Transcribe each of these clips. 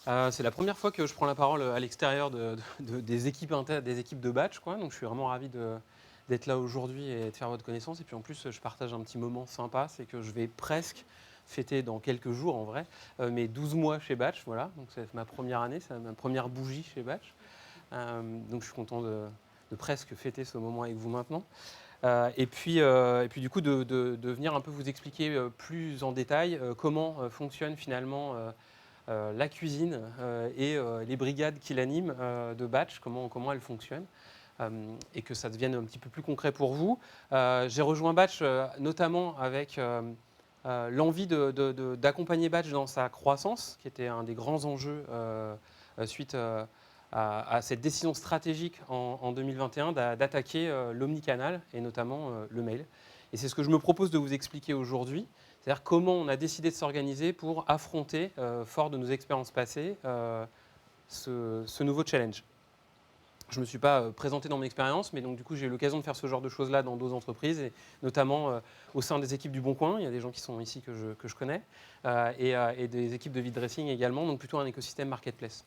C'est la première fois que je prends la parole à l'extérieur des équipes des équipes de batch, quoi. Donc je suis vraiment ravi d'être là aujourd'hui et de faire votre connaissance. Et puis en plus, je partage un petit moment sympa, c'est que je vais presque fêter dans quelques jours en vrai mes 12 mois chez Batch. Voilà, donc c'est ma première année, c'est ma première bougie chez Batch. Donc je suis content de presque fêter ce moment avec vous maintenant. Et puis du coup de venir un peu vous expliquer plus en détail comment fonctionne finalement la cuisine et les brigades qui l'animent de Batch, comment elles fonctionnent. Et que ça devienne un petit peu plus concret pour vous. J'ai rejoint Batch notamment avec l'envie d'accompagner Batch dans sa croissance, qui était un des grands enjeux suite à cette décision stratégique en 2021 d'attaquer l'omnicanal et notamment le mail. Et c'est ce que je me propose de vous expliquer aujourd'hui, c'est-à-dire comment on a décidé de s'organiser pour affronter, fort de nos expériences passées, ce nouveau challenge. Je ne me suis pas présenté dans mon expérience, mais donc du coup j'ai eu l'occasion de faire ce genre de choses-là dans d'autres entreprises, et notamment au sein des équipes du Bon Coin. Il y a des gens qui sont ici que je connais, et des équipes de vide dressing également, donc plutôt un écosystème marketplace.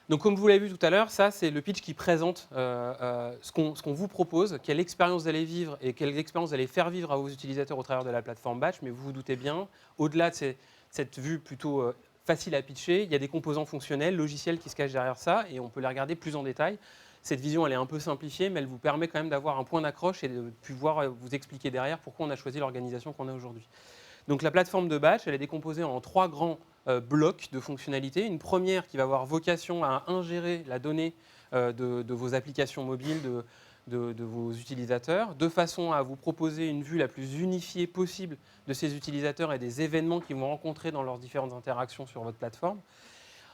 Donc comme vous l'avez vu tout à l'heure, ça c'est le pitch qui présente ce qu'on vous propose, quelle expérience vous allez vivre et quelle expérience vous allez faire vivre à vos utilisateurs au travers de la plateforme Batch. Mais vous vous doutez bien, au-delà de cette vue plutôt facile à pitcher, il y a des composants fonctionnels, logiciels qui se cachent derrière ça, et on peut les regarder plus en détail. Cette vision, elle est un peu simplifiée, mais elle vous permet quand même d'avoir un point d'accroche et de pouvoir vous expliquer derrière pourquoi on a choisi l'organisation qu'on a aujourd'hui. Donc la plateforme de Batch, elle est décomposée en 3 grands blocs de fonctionnalités. Une première qui va avoir vocation à ingérer la donnée de vos applications mobiles, de vos utilisateurs, de façon à vous proposer une vue la plus unifiée possible de ces utilisateurs et des événements qu'ils vont rencontrer dans leurs différentes interactions sur votre plateforme.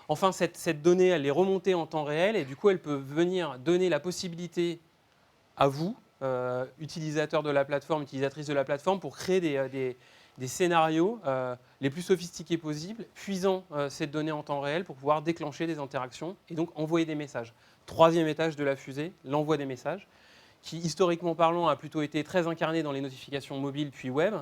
Enfin, cette donnée, elle est remontée en temps réel, et du coup, elle peut venir donner la possibilité à vous, utilisateurs de la plateforme, utilisatrices de la plateforme, pour créer des scénarios les plus sophistiqués possibles, puisant cette donnée en temps réel pour pouvoir déclencher des interactions et donc envoyer des messages. Troisième étage de la fusée, l'envoi des messages, qui historiquement parlant a plutôt été très incarné dans les notifications mobiles puis web.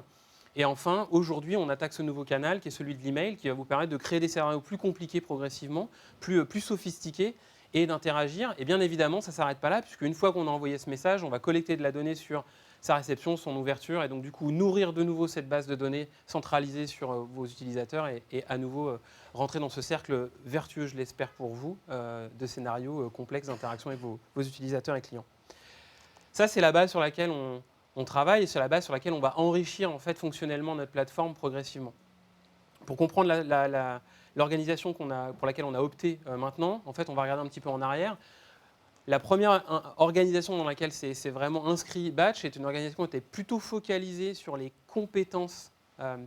Et enfin, aujourd'hui, on attaque ce nouveau canal qui est celui de l'email, qui va vous permettre de créer des scénarios plus compliqués progressivement, plus sophistiqués, et d'interagir. Et bien évidemment, ça ne s'arrête pas là, puisqu'une fois qu'on a envoyé ce message, on va collecter de la donnée sur sa réception, son ouverture, et donc du coup nourrir de nouveau cette base de données centralisée sur vos utilisateurs, et à nouveau rentrer dans ce cercle vertueux, je l'espère pour vous, de scénarios complexes d'interaction avec vos utilisateurs et clients. Ça, c'est la base sur laquelle on travaille, et c'est la base sur laquelle on va enrichir en fait fonctionnellement notre plateforme progressivement. Pour comprendre l'organisation pour laquelle on a opté maintenant, en fait, on va regarder un petit peu en arrière. La première organisation dans laquelle c'est vraiment inscrit Batch est une organisation qui était plutôt focalisée sur les compétences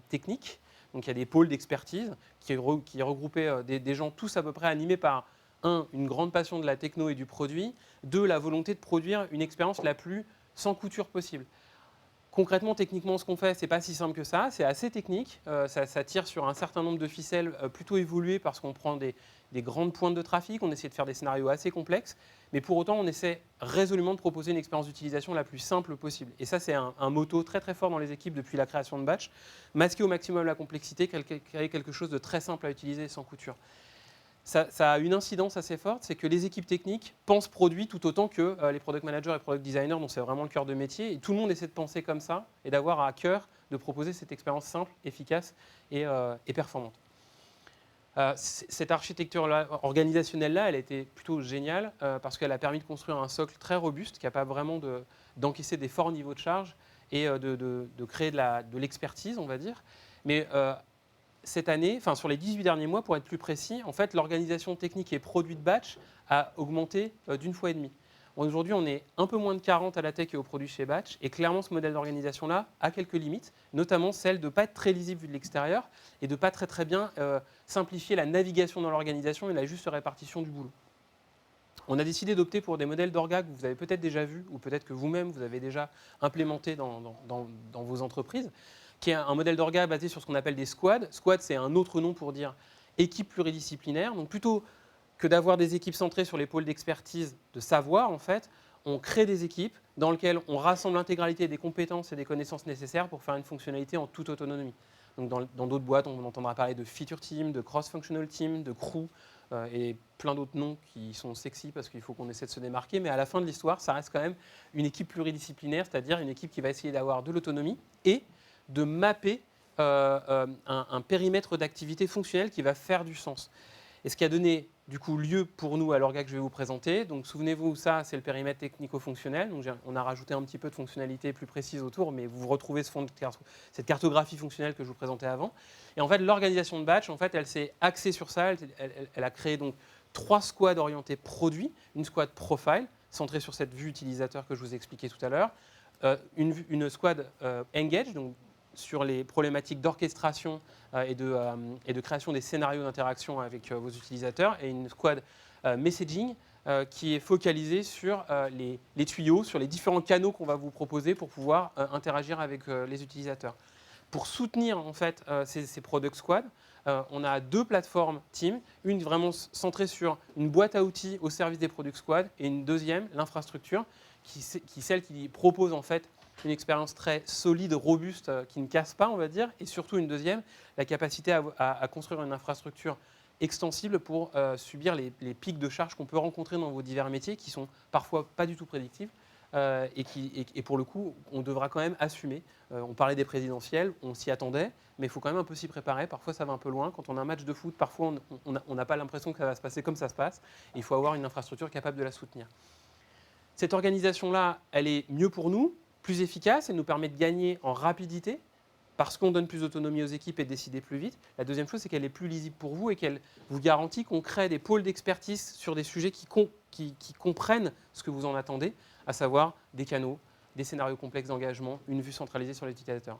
techniques. Donc il y a des pôles d'expertise qui regroupaient des gens tous à peu près animés par une grande passion de la techno et du produit, la volonté de produire une expérience la plus sans couture possible. Concrètement, techniquement, ce qu'on fait, ce n'est pas si simple que ça. C'est assez technique. Ça tire sur un certain nombre de ficelles plutôt évoluées, parce qu'on prend des grandes pointes de trafic. On essaie de faire des scénarios assez complexes. Mais pour autant, on essaie résolument de proposer une expérience d'utilisation la plus simple possible. Et ça, c'est un motto très très fort dans les équipes depuis la création de Batch. Masquer au maximum la complexité, créer quelque chose de très simple à utiliser sans couture. Ça a une incidence assez forte, c'est que les équipes techniques pensent produit tout autant que les product managers et product designers, dont c'est vraiment le cœur de métier. Et tout le monde essaie de penser comme ça et d'avoir à cœur de proposer cette expérience simple, efficace et performante. Cette architecture organisationnelle-là, elle a été plutôt géniale parce qu'elle a permis de construire un socle très robuste, capable vraiment d'encaisser des forts niveaux de charge et de créer de l'expertise, on va dire. Mais cette année, sur les 18 derniers mois, pour être plus précis, en fait, l'organisation technique et produit de Batch a augmenté d'une fois et demie. Aujourd'hui, on est un peu moins de 40 à la tech et au produit chez Batch, et clairement, ce modèle d'organisation-là a quelques limites, notamment celle de ne pas être très lisible vu de l'extérieur et de ne pas très bien simplifier la navigation dans l'organisation et la juste répartition du boulot. On a décidé d'opter pour des modèles d'orga que vous avez peut-être déjà vus, ou peut-être que vous-même, vous avez déjà implémenté dans vos entreprises, qui est un modèle d'orga basé sur ce qu'on appelle des squads. Squad, c'est un autre nom pour dire équipe pluridisciplinaire. Donc plutôt que d'avoir des équipes centrées sur les pôles d'expertise, de savoir, en fait, on crée des équipes dans lesquelles on rassemble l'intégralité des compétences et des connaissances nécessaires pour faire une fonctionnalité en toute autonomie. Donc dans d'autres boîtes, on entendra parler de feature team, de cross-functional team, de crew et plein d'autres noms qui sont sexy parce qu'il faut qu'on essaie de se démarquer. Mais à la fin de l'histoire, ça reste quand même une équipe pluridisciplinaire, c'est-à-dire une équipe qui va essayer d'avoir de l'autonomie et de mapper un périmètre d'activité fonctionnelle qui va faire du sens. Et ce qui a donné du coup lieu pour nous à l'orga que je vais vous présenter. Donc souvenez-vous, ça c'est le périmètre technico-fonctionnel. Donc on a rajouté un petit peu de fonctionnalité plus précise autour, mais vous retrouvez cette cartographie fonctionnelle que je vous présentais avant. Et en fait, l'organisation de batch, en fait, elle s'est axée sur ça. Elle a créé donc 3 squads orientés produits, une squad profile centrée sur cette vue utilisateur que je vous ai expliqué tout à l'heure, une squad engage, donc sur les problématiques d'orchestration et de création des scénarios d'interaction avec vos utilisateurs, et une squad messaging qui est focalisée sur les tuyaux, sur les différents canaux qu'on va vous proposer pour pouvoir interagir avec les utilisateurs. Pour soutenir en fait ces product squads, on a 2 plateformes team, une vraiment centrée sur une boîte à outils au service des product squads, et une deuxième, l'infrastructure, celle qui propose en fait une expérience très solide, robuste, qui ne casse pas, on va dire, et surtout une deuxième, la capacité à construire une infrastructure extensible pour subir les pics de charge qu'on peut rencontrer dans vos divers métiers, qui sont parfois pas du tout prédictibles, et pour le coup, on devra quand même assumer. On parlait des présidentielles, on s'y attendait, mais il faut quand même un peu s'y préparer. Parfois, ça va un peu loin. Quand on a un match de foot, parfois, on n'a pas l'impression que ça va se passer comme ça se passe. Il faut avoir une infrastructure capable de la soutenir. Cette organisation-là, elle est mieux pour nous, plus efficace, elle nous permet de gagner en rapidité parce qu'on donne plus d'autonomie aux équipes et de décider plus vite. La deuxième chose, c'est qu'elle est plus lisible pour vous et qu'elle vous garantit qu'on crée des pôles d'expertise sur des sujets qui comprennent ce que vous en attendez, à savoir des canaux, des scénarios complexes d'engagement, une vue centralisée sur l'utilisateur.